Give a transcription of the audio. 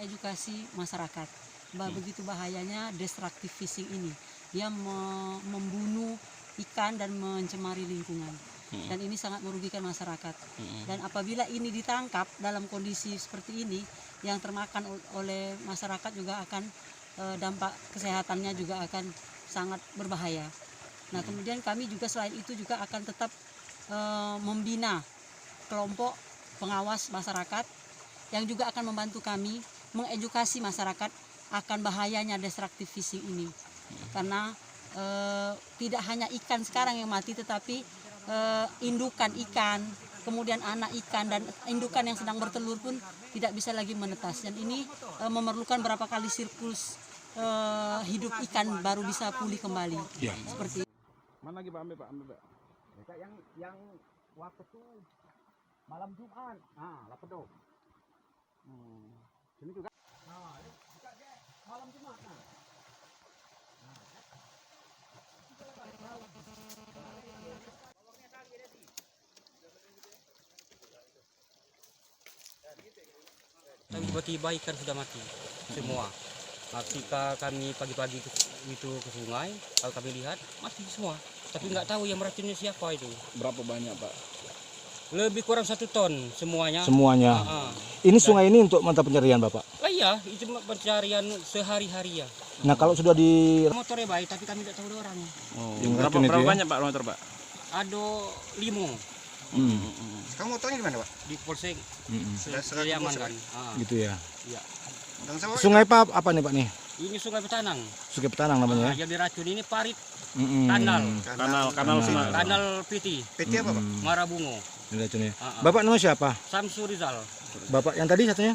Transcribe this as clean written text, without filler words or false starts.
mengedukasi masyarakat bahwa begitu bahayanya destructive fishing ini. Dia membunuh ikan dan mencemari lingkungan. Dan ini sangat merugikan masyarakat. Dan apabila ini ditangkap dalam kondisi seperti ini, yang termakan oleh masyarakat juga akan dampak kesehatannya juga akan sangat berbahaya. Nah, kemudian kami juga selain itu juga akan tetap membina kelompok pengawas masyarakat yang juga akan membantu kami mengedukasi masyarakat akan bahayanya destructive fishing ini. Karena tidak hanya ikan sekarang yang mati, tetapi indukan ikan, kemudian anak ikan dan indukan yang sedang bertelur pun tidak bisa lagi menetas. Dan ini memerlukan berapa kali siklus hidup ikan baru bisa pulih kembali. Ya. Seperti mana lagi Pak? Ambil Pak. Yang waktu itu malam Jumat. Nah, lapedo. Sini juga. Nah, buka deh malam Jumat. Tiba-tiba ikan sudah mati semua. Nah, ketika kami pagi-pagi itu ke sungai, kalau kami lihat mati semua. Tapi nggak tahu yang meracunnya siapa itu. Berapa banyak Pak? Lebih kurang 1 ton semuanya. Semuanya. Ini sungai ini untuk mata pencarian Bapak? Oh iya, itu pencarian sehari-hari ya. Nah kalau sudah di Motornya baik, tapi kami tidak tahu orangnya. Oh, Yang berapa racun itu ya? banyak Pak motor Pak? Ada 5 Kamu motornya di mana, Pak? di Polsek. Sudah Diamankan. gitu ya. Iya. Sungai apa nih Pak nih? Ini Sungai Petanang. Sungai Petanang namanya ya? Yang diracun ini Parit, Kanal Kanal Piti, PT apa, Pak? Marabungo. Ini racunnya. Bapak nama siapa? Samsu Rizal. Bapak yang tadi satunya?